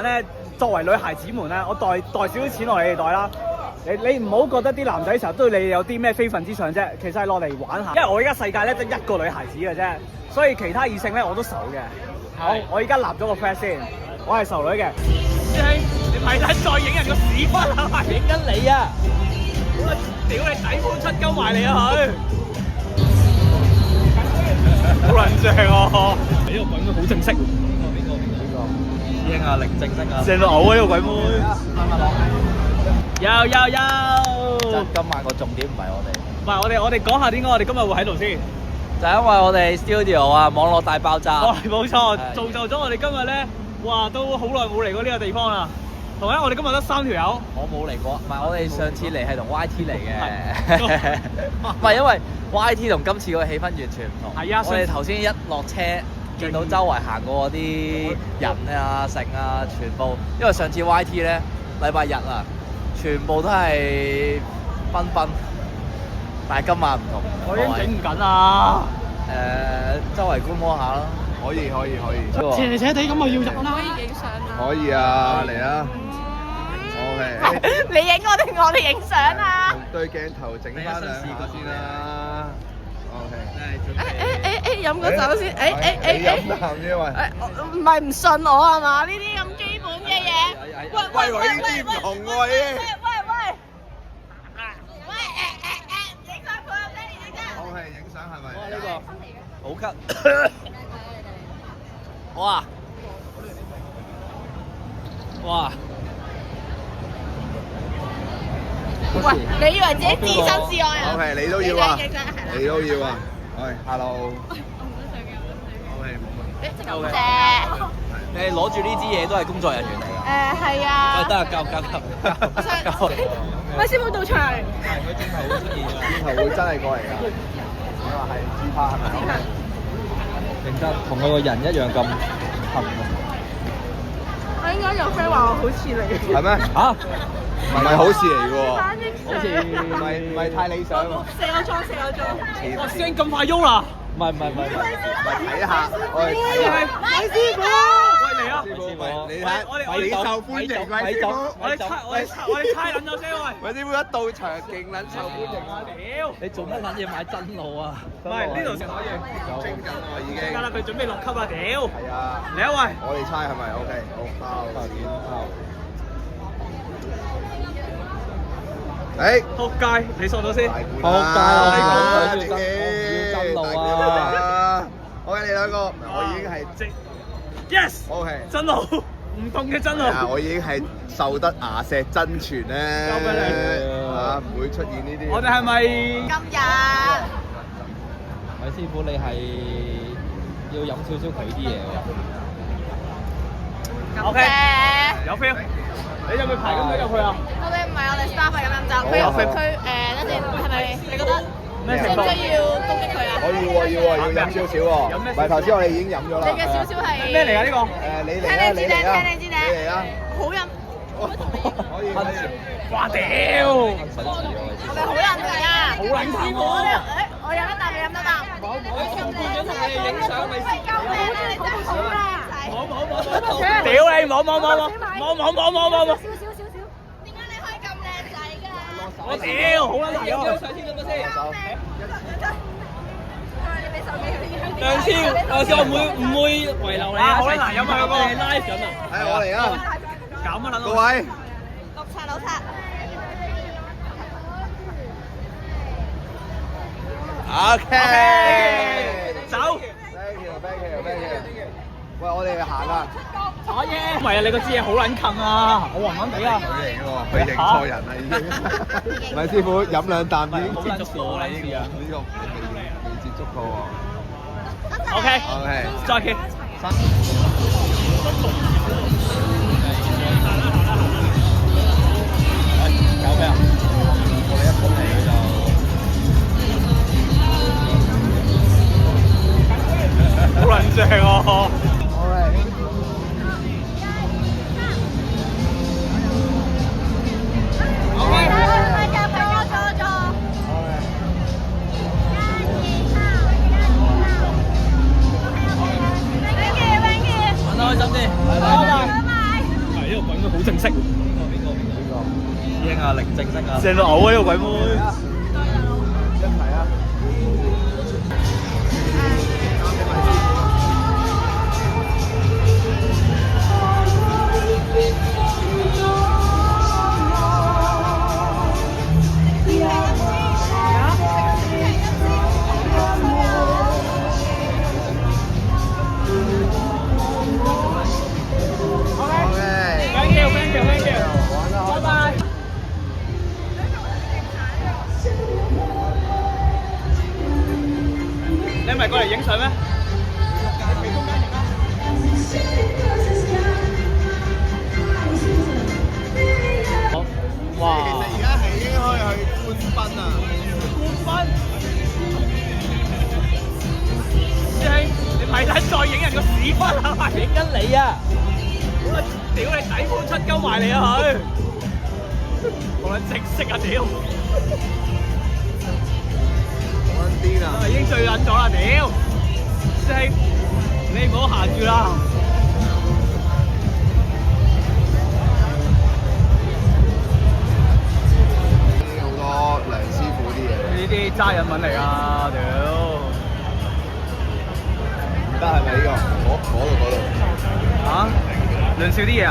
咧，作為女孩子們咧，我袋少少錢落你哋袋啦。你唔好覺得啲男仔成日對你有啲咩非分之想啫，其實係落嚟玩下。因為我而家世界咧得一個女孩子嘅啫，所以其他異性咧我都愁嘅。我而家立咗個 flag 先，我係愁女嘅。師兄，你咪睇再影人個屎忽啊！影緊你啊！屌你底褲出鳩埋你啊佢！好撚正啊！呢個鬼妹好正式。邊個？師兄啊，零正式啊！正到嘔啊！呢個鬼妹。有。今晚個重點唔係我哋，唔係我哋講下點解我哋今日會喺度先。就因為我哋 studio 啊，網絡大爆炸。冇錯，造就咗我哋今日咧，哇都好耐冇嚟過呢個地方啦。同埋我哋今日得3條友。我冇嚟過，唔係我哋上次嚟係同 YT 嚟嘅，唔係因為 YT 同今次個氣氛完全唔同。係啊，我哋頭先一落車，見到周圍行過嗰啲人啊、城啊，全部因為上次 YT 咧禮拜日啊，全部都係繽紛，但係今晚唔同。我已經整唔緊啦。周圍觀摩下啦。可以。斜斜地咁啊要入啦。可以影相啊！可以啊，嚟啊！OK。你影我定我哋影相啊？對鏡頭整翻兩下先啦。OK。飲個酒先。你飲啖啫喂。唔係唔信我係嘛？呢啲咁基本嘅嘢。喂，呢啲唔同喎，喂！影相佢啊！影相。 OK，影相係咪？哇！呢個好咳。哇！喂，你以為自己置身事外啊 OK，你都要啊，影相你都要啊。喂，hello。OK，冇問題。謝。你攞住呢支嘢都係工作人員嚟㗎。係啊。喂，得啊，夠。喂，師傅到場。係佢轉頭會出現㗎。轉頭會真係過嚟㗎。你話係自拍係咪？認真，同佢個人一樣咁痕啊！我應該有 friend 話我好似你。係咩？嚇？唔係好事嚟嘅喎，好似唔係太理想喎。卸咗妝。哇！師兄咁快喐啦！唔係，睇下，我哋睇下。喂，師傅。喂嚟啊！師傅，你睇，你受歡迎，喂師傅。我哋猜撚咗先喂。喂師傅一到場勁撚受歡迎啊！屌！你做乜撚嘢買真露啊？唔係呢度食可以。蒸緊我已經。得啦，佢準備落級啦，屌！係啊。嚟啊喂！我哋猜係咪 OK？好，包。誒，仆街，你索咗先。仆街啦！我要真露啊！ OK，你兩個，我已經係Yes。OK。真露，唔同嘅真露。我已經係受得牙石真傳咧。交俾你。唔會出現呢啲。我哋係咪今日？喂，師傅，你係要飲少少佢啲嘢喎。 ？OK。有 feel。你有冇排咁樣入去啊？我哋唔係我哋 staff 係咁飲酒，佢跟住係咪你覺得需唔需要攻擊佢啊？我要飲少少喎。唔係頭先我哋已經飲咗啦。你嘅少少係咩嚟㗎呢個？你嚟啦，你嚟啦，聽你知頂，你嚟啦。好飲。可以。哇屌！我哋好人嚟啊！好撚慘喎！我飲一啖，你飲一啖。同你影相咪先。救命啊！你真係好靚仔。屌你！冇！少。點解你可以咁靚仔㗎？我屌，好撚難啊！上先咁多先。你俾手機佢。梁超，我唔會遺留你啊！好撚難飲啊！嗰個 live 緊啊！係我嚟啦，搞乜撚？各位。老擦。OK。走。Thank you。喂，我哋行啦。打嘢。唔係啊，你個支嘢好撚近啊！我暈暈地啊！佢認錯人啦已經。唔係師傅飲兩啖已經接觸過啦，呢個未接觸過喎。OK，再見。搞咩啊？我哋一出嚟就好撚正啊！玩得開心啲，拜拜。正式。英啊，零正式啊。正到嘔啊！呢個鬼妹。一齊啊！你唔係過嚟影相咩？哇！其實而家係應該可以去官賓啊！官賓，師兄，你咪睇再影人個屎忽啊！咪影緊你啊！屌你底褲出鳩埋你啊佢！好撚正式啊屌！癲啊！已經醉撚咗啦屌！師兄，你唔好行住啦！好多梁師傅啲嘢，呢啲揸人文嚟啊屌！唔得係咪呢個？嗰度。嚇？梁少啲嘢啊？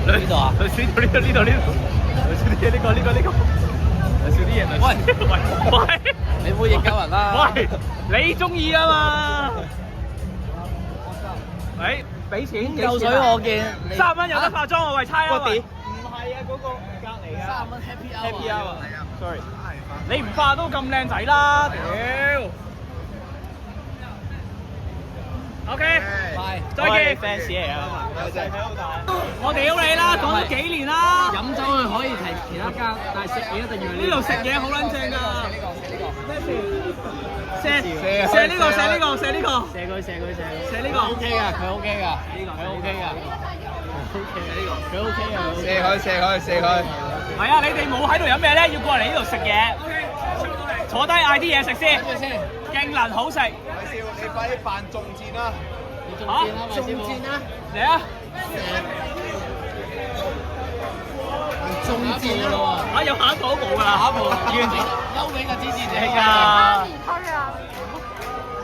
係啊。呢度啊？梁少呢度。梁少啲嘢呢個。梁少啲嘢。喂！你唔好應鳩人啦。喂！你中意啊嘛？誒，俾錢夠水我見30蚊有得化妝喎，喂猜啊！個碟唔係啊，嗰個隔離啊。30蚊 Happy Hour。係啊，sorry。你唔化都咁靚仔啦，屌！OK，再見。fans 嚟啊！我屌你啦，講咗幾年啦。飲酒佢可以提其他間，但係食嘢一定要呢度食嘢好撚正㗎。咩事？射呢個。射佢。射呢個 OK 㗎，佢 OK 㗎，佢 OK 㗎，佢 OK 㗎，射佢。係啊，你哋冇喺度飲咩咧？要過嚟呢度食嘢。坐低嗌啲嘢食先，勁能好食。韋少，你快啲扮中箭啦！中箭啊！嚟啊！中箭咯喎！有下一步都冇㗎啦，下一步完優美嘅支持者㗎。蝦年區啊！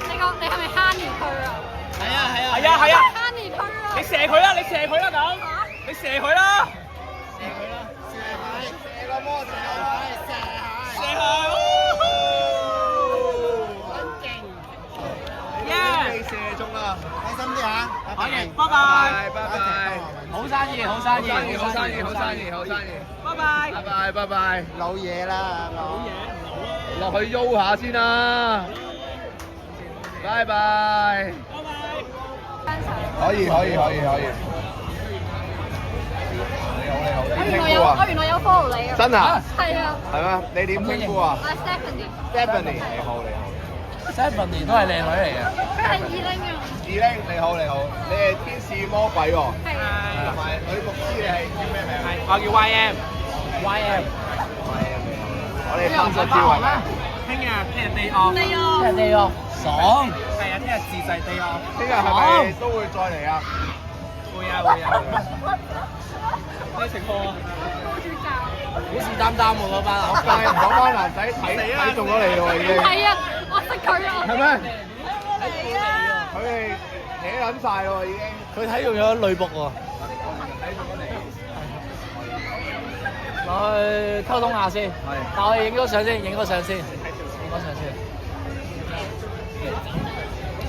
你係咪蝦年區啊？係啊！蝦年區啊！你射佢啦咁，你射佢啦！射個魔射佢！你射中啦！開心啲嚇！好嘅，拜拜。好生意，好生意。拜拜。老嘢啦，落去喐下先啦。拜拜。可以。我原來有 follow 你啊！真啊？係啊。係咩？你點稱呼啊我係 Stephanie。 ？Stephanie，你好。 Stephanie 都係靚女嚟嘅。佢係二拎啊。二拎，你好，你係天使魔鬼喎。係啊。同埋女牧師，你係叫咩名？我叫 YM。我哋拍咗照係咪？聽日 day off。Day off，爽。係啊，聽日自製 day off。聽日係咪都會再嚟啊？會啊。咩情況啊？虎視眈眈喎嗰班嗰班男仔睇中咗你喎已經。係啊，我識佢啊。係咩？係啊。佢哋扯撚晒喎已經。佢睇中咗女僕喎。落去溝通下先。係。但我哋影咗相先。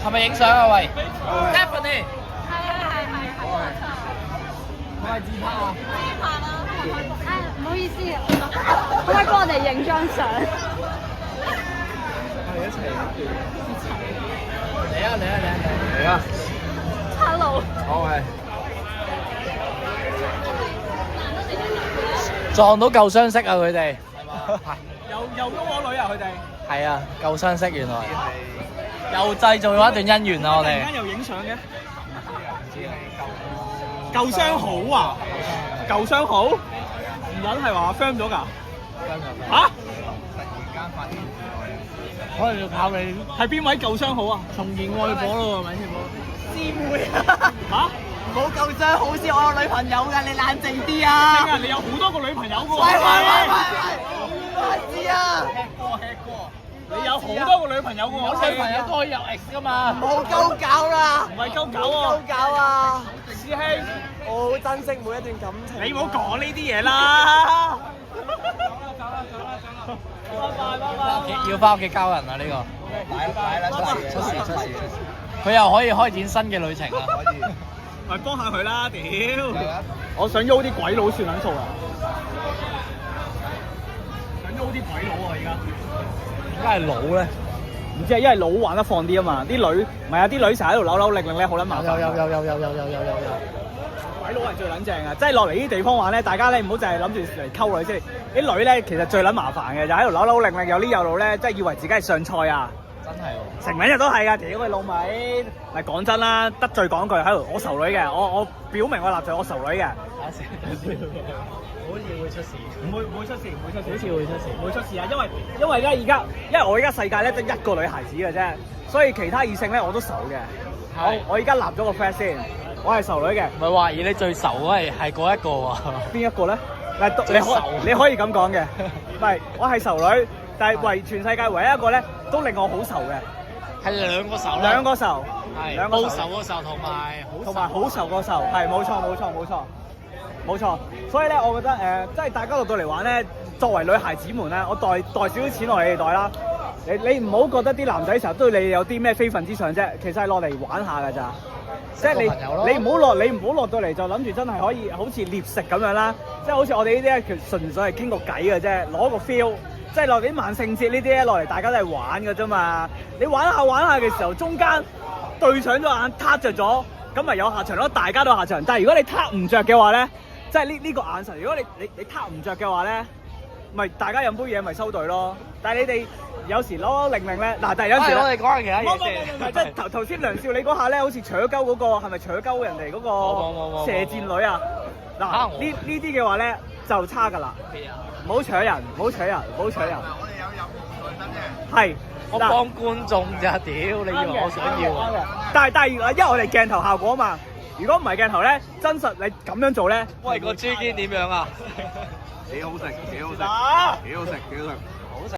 係咪影相啊？喂 ，Stephanie。係。我係自拍啊。唔好意思啊，可唔可以幫我哋影張相？我哋一齊。嚟啊！ Hello。好係。撞到舊相識啊！佢哋。又喐我女啊！佢哋。係啊，舊相識原來。又製造咗一段姻緣啊！我哋。突然間又影相嘅。舊相好啊！舊相好，唔撚係話 firm 咗㗎？嚇？突然間發現可能要靠你係邊位舊相好啊？重燃愛火咯喎，咪師傅。師妹啊！嚇？唔好夠張，好似我有女朋友㗎，你冷靜啲啊！你有好多個女朋友㗎喎。我知啊！你有好多個女朋友㗎喎。有女朋友都可以有 X 㗎嘛。冇鳩搞啦！唔係鳩搞喎。搞啊！師兄，我好珍惜每一段感情。你唔好講呢啲嘢啦。要翻屋企交人啦呢個。買啦！出事！佢又可以開展新嘅旅程啦。可以。咪幫下佢啦，屌！我想喐啲鬼佬算撚數啊！想喐啲鬼佬啊！而家點解係佬咧？唔知啊，因為佬玩得放啲啊嘛，啲女唔係啊，啲女成日喺度扭扭擰擰咧，好撚麻煩。有。鬼佬係最撚正啊！即係落嚟呢啲地方玩咧，大家咧唔好淨係諗住嚟溝女先。啲女咧其實最撚麻煩嘅，就喺度扭扭擰擰，有呢有路咧，即係以為自己係上菜啊！真係喎。成日都係㗎，屌佢老味！咪講真啦，得罪講句喺度，我仇女嘅，我表明我立場，我仇女嘅。好似會出事。唔會出事，唔會出事。好似會出事。唔會出事啊！因為咧而家，因為我而家世界咧得一個女孩子嘅啫，所以其他異性咧我都仇嘅。我而家立咗個 flag 先，我係仇女嘅。唔係話而你最仇嗰係嗰一個喎。邊一個咧？嗱，最仇你可以咁講嘅，唔係我係仇女，但係全世界唯一一個咧都令我好仇嘅。係兩個仇啦。兩個仇，係兩個報仇嗰仇同埋好仇個仇，係冇錯。所以咧，我覺得即係大家落到嚟玩咧，作為女孩子們咧，我袋少少錢落你哋袋啦。你唔好覺得啲男仔成日對你有啲咩非分之想啫，其實係落嚟玩下㗎咋。即係你唔好落到嚟就諗住真係可以好似獵食咁樣啦。即係好似我哋呢啲咧，其實純粹係傾個偈嘅啫，攞個 feel。即係落啲萬聖節呢啲咧，落嚟大家都係玩㗎啫嘛。你玩下嘅時候，中間對上咗眼，撻着咗，咁咪有下場咯。大家都有下場。但係如果你撻唔着嘅話咧，即係呢個眼神，如果你撻唔着嘅話咧，咪大家飲杯嘢咪收隊咯。但係你哋有時攞零零咧，嗱，但係有時我哋講下其他嘢先。即係頭先梁少你嗰下咧，好似搶鳩嗰個係咪搶鳩人哋嗰個射箭女啊？嗱，呢啲嘅話咧就差㗎啦。唔好搶人。我哋有入台燈嘅。係。我幫觀眾咋，屌你以為我想要啊？但係因為我哋鏡頭效果啊嘛。如果唔係鏡頭咧，真實你咁樣做咧，喂，個豬肩點樣啊？幾好食。